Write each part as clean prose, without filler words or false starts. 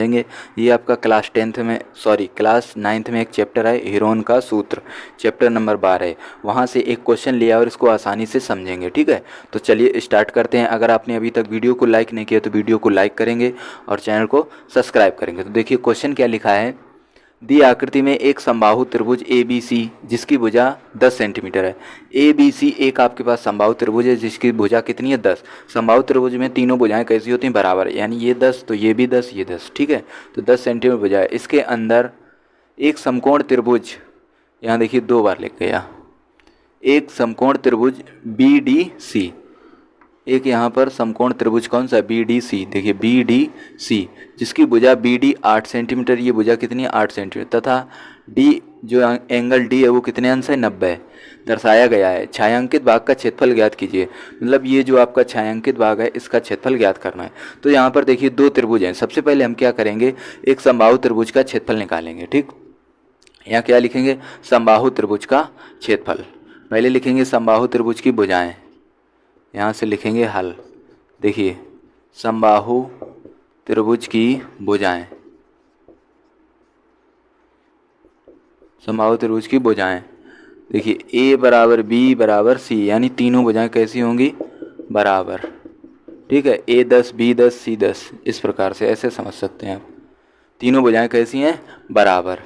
देंगे। ये आपका क्लास 9th में एक चैप्टर है हीरोन का सूत्र, चैप्टर नंबर 12 है। वहाँ से एक क्वेश्चन लिया और इसको आसानी से समझेंगे, ठीक है। तो चलिए स्टार्ट करते हैं। अगर आपने अभी तक वीडियो को लाइक नहीं किया तो वीडियो को लाइक करेंगे और चैनल को सब्सक्राइब करेंगे। तो देखिए क्वेश्चन क्या लिखा है। दी आकृति में एक समबाहु त्रिभुज ए बी सी जिसकी भुजा 10 सेंटीमीटर है। ए बी सी एक आपके पास समबाहु त्रिभुज है जिसकी भुजा कितनी है 10। समबाहु त्रिभुज में तीनों भुजाएं कैसी होती हैं बराबर, यानी ये 10 तो ये भी 10 ये 10, ठीक है। तो 10 सेंटीमीटर भुजा है। इसके अंदर एक समकोण त्रिभुज, यहाँ देखिए 2 बार लिख गया, एक समकोण त्रिभुज बी डी सी, एक यहाँ पर समकोण त्रिभुज कौन सा बी डी सी, देखिए बी डी सी जिसकी भुजा बी डी 8 सेंटीमीटर, ये भुजा कितनी है 8 सेंटीमीटर, तथा डी जो एंगल डी है वो कितने अंश है 90 दर्शाया गया है। छायांकित भाग का क्षेत्रफल ज्ञात कीजिए, मतलब ये जो आपका छायांकित भाग है इसका क्षेत्रफल ज्ञात करना है। तो यहाँ पर देखिए 2 त्रिभुज हैं। सबसे पहले हम क्या करेंगे, एक समबाहु त्रिभुज का क्षेत्रफल निकालेंगे, ठीक। यहाँ क्या लिखेंगे, समबाहु त्रिभुज का क्षेत्रफल। पहले लिखेंगे समबाहु त्रिभुज की भुजाएं, यहाँ से लिखेंगे हल। देखिए समबाहु त्रिभुज की भुजाएं, समबाहु त्रिभुज की भुजाएं, देखिए ए बराबर बी बराबर सी, यानी तीनों भुजाएं कैसी होंगी बराबर, ठीक है। ए 10 बी 10 सी 10, इस प्रकार से ऐसे समझ सकते हैं आप। तीनों भुजाएं कैसी हैं बराबर।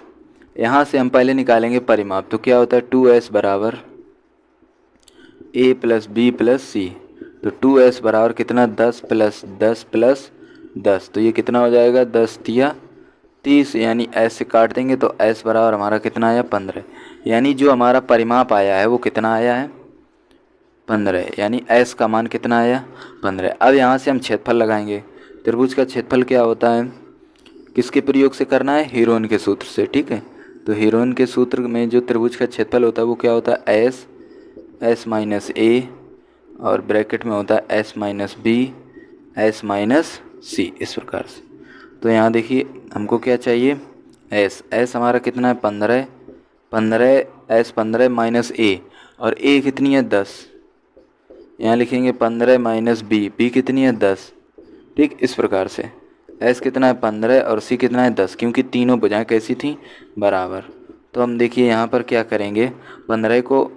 यहाँ से हम पहले निकालेंगे परिमाप, तो क्या होता है 2s बराबर ए प्लस बी प्लस सी। तो 2s बराबर कितना 10 प्लस 10 प्लस 10, तो ये कितना हो जाएगा 10 तिया 30, यानी s से काट देंगे तो s बराबर हमारा कितना आया 15, यानी जो हमारा परिमाप आया है वो कितना आया है 15, यानी s का मान कितना आया 15। अब यहाँ से हम क्षेत्रफल लगाएंगे। त्रिभुज का क्षेत्रफल क्या होता है, किसके प्रयोग से करना है, हीरोन के सूत्र से, ठीक है। तो हीरोन के सूत्र में जो त्रिभुज का क्षेत्रफल होता है वो क्या होता है एस माइनस ए, और ब्रैकेट में होता है S minus B S minus C, इस प्रकार से। तो यहाँ देखिए हमको क्या चाहिए, एस हमारा कितना है 15 एस 15 माइनस ए, और ए कितनी है 10, यहाँ लिखेंगे 15 माइनस बी कितनी है 10, ठीक। इस प्रकार से एस कितना है 15 और सी कितना है 10, क्योंकि तीनों भुजाएं कैसी थी बराबर। तो हम देखिए यहाँ पर क्या करेंगे, 15 को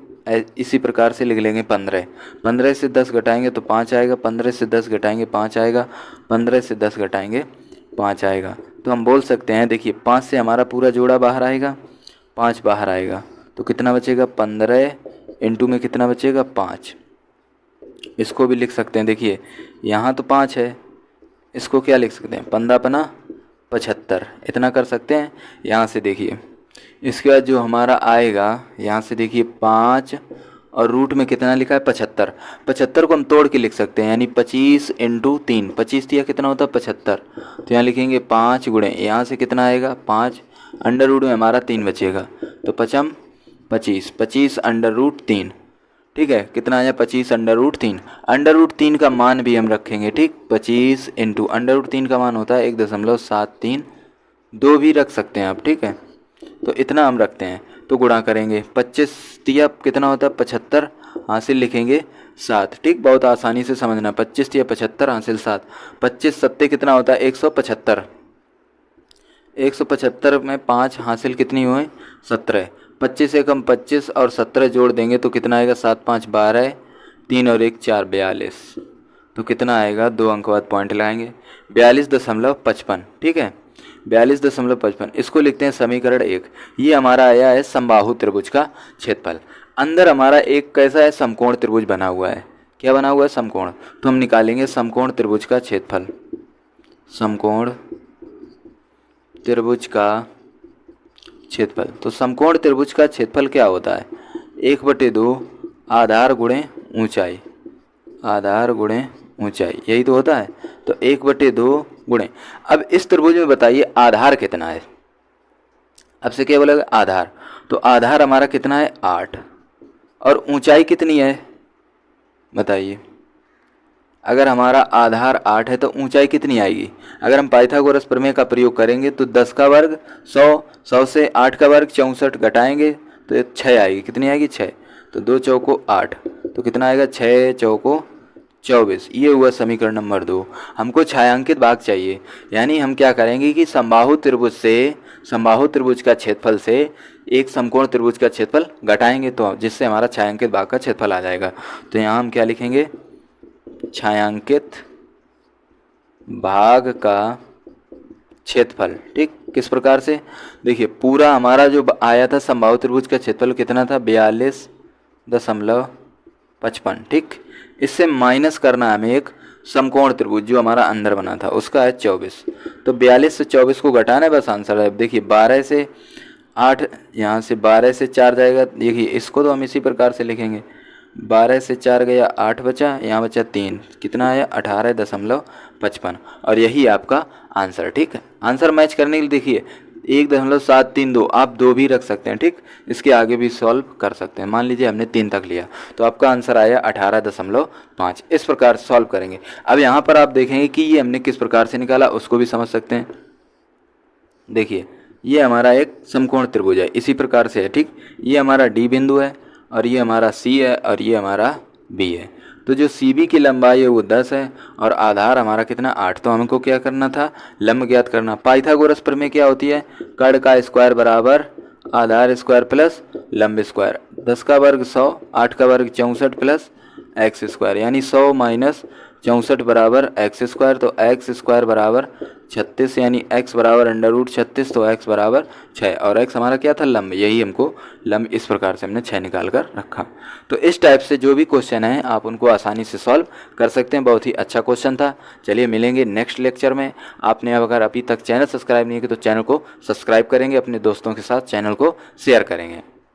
इसी प्रकार से लिख लेंगे 15 से 10 घटाएंगे तो 5 आएगा, 15 से 10 घटाएंगे 5 आएगा, 15 से 10 घटाएंगे 5 आएगा। तो हम बोल सकते हैं, देखिए 5 से हमारा पूरा जोड़ा बाहर आएगा, 5 बाहर आएगा, तो कितना बचेगा 15 इंटू में कितना बचेगा 5। इसको भी लिख सकते हैं, देखिए यहाँ तो 5 है, इसको क्या लिख सकते हैं 15 75, इतना कर सकते हैं। यहाँ से देखिए इसके बाद जो हमारा आएगा, यहाँ से देखिए 5 और रूट में कितना लिखा है 75, 75 को हम तोड़ के लिख सकते हैं, यानी 25 इंटू 3, 25 दिया कितना होता है 75। तो यहाँ लिखेंगे 5 गुणे, यहाँ से कितना आएगा 5, अंडर रूट में हमारा 3 बचेगा, तो 5 25, 25 अंडर रूट 3, ठीक है। कितना आया 25 अंडर रूट 3, अंडर रूट 3 का मान भी हम रखेंगे, ठीक। 25 इंटू अंडर रूट 3 का मान होता है 1.73, 2 भी रख सकते हैं आप, ठीक है। तो इतना हम रखते हैं, तो गुणा करेंगे 25 तिया कितना होता है 75, हासिल लिखेंगे 7, ठीक। बहुत आसानी से समझना, 25 तिया 75 हासिल 7, 25 सत्ते कितना होता है 175, 175 में 5 हासिल कितनी हुए 17, 25 से कम 25 और 17 जोड़ देंगे तो कितना आएगा 7 5 12, 3 और 1 4 42, तो कितना आएगा 2 अंक बाद पॉइंट लगाएंगे 42.55, ठीक है 42.55। इसको लिखते हैं समीकरण 1। ये हमारा आया है समबाहु त्रिभुज का क्षेत्रफल। अंदर हमारा एक कैसा है समकोण त्रिभुज बना हुआ है, क्या बना हुआ है समकोण, तो हम निकालेंगे समकोण त्रिभुज का क्षेत्रफल। समकोण त्रिभुज का क्षेत्रफल, तो समकोण त्रिभुज का क्षेत्रफल क्या होता है 1/2 आधार गुणे ऊंचाई, आधार गुणे ऊंचाई, यही तो होता है। तो 1/2 गुणे, अब इस त्रिभुज में बताइए आधार कितना है, अब से क्या बोलेगा आधार, तो आधार हमारा कितना है 8, और ऊंचाई कितनी है बताइए। अगर हमारा आधार 8 है तो ऊंचाई कितनी आएगी, अगर हम पाइथागोरस प्रमेय का प्रयोग करेंगे तो 10 का वर्ग 100, 100 से 8 का वर्ग 64 घटाएंगे तो 6 आएगी, कितनी आएगी 6, तो 2 चौको 8, तो कितना आएगा 6 चौको 24, ये हुआ समीकरण नंबर 2। हमको छायांकित भाग चाहिए, यानी हम क्या करेंगे कि समबाहु त्रिभुज का क्षेत्रफल से एक समकोण त्रिभुज का क्षेत्रफल घटाएंगे, तो जिससे हमारा छायांकित भाग का क्षेत्रफल आ जाएगा। तो यहाँ हम क्या लिखेंगे, छायांकित भाग का क्षेत्रफल। ठीक, किस प्रकार से, देखिए पूरा हमारा जो आया था समबाहु त्रिभुज का क्षेत्रफल कितना था, 42.55। ठीक, इससे माइनस करना हमें एक समकोण त्रिभुज जो हमारा अंदर बना था उसका है 24। तो 42 से 24 को घटाना है, बस आंसर है। देखिए 12 से 8, यहाँ से 12 से 4 जाएगा, देखिए इसको तो हम इसी प्रकार से लिखेंगे, 12 से 4 गया 8 बचा, यहाँ बचा 3, कितना आया 18.55, और यही आपका आंसर। ठीक है, आंसर मैच करने के लिए देखिए 1.732, आप 2 भी रख सकते हैं। ठीक, इसके आगे भी सॉल्व कर सकते हैं। मान लीजिए हमने 3 तक लिया तो आपका आंसर आया 18.5। इस प्रकार से सॉल्व करेंगे। अब यहाँ पर आप देखेंगे कि ये हमने किस प्रकार से निकाला, उसको भी समझ सकते हैं। देखिए ये हमारा एक समकोण त्रिभुज है, इसी प्रकार से है। ठीक, ये हमारा डी बिंदु है और ये हमारा सी है और ये हमारा बी है। तो जो सी बी की लंबाई है वो 10 है और आधार हमारा कितना 8। तो हमको क्या करना था, लंब ज्ञात करना। पाइथागोरस प्रमेय क्या होती है, कर्ण का स्क्वायर बराबर आधार स्क्वायर प्लस लंब स्क्वायर। 10 का वर्ग 100, 8 का वर्ग 64 प्लस एक्स स्क्वायर, यानी 100 माइनस 64 बराबर एक्स स्क्वायर। तो एक्स स्क्वायर बराबर 36, यानी एक्स बराबर √36, तो एक्स बराबर 6, और एक्स हमारा क्या था, लंब। यही हमको लंब, इस प्रकार से हमने 6 निकाल कर रखा। तो इस टाइप से जो भी क्वेश्चन है आप उनको आसानी से सॉल्व कर सकते हैं। बहुत ही अच्छा क्वेश्चन था। चलिए मिलेंगे नेक्स्ट लेक्चर में। आपने अगर अभी तक चैनल सब्सक्राइब नहीं किया तो चैनल को सब्सक्राइब करेंगे, अपने दोस्तों के साथ चैनल को शेयर करेंगे।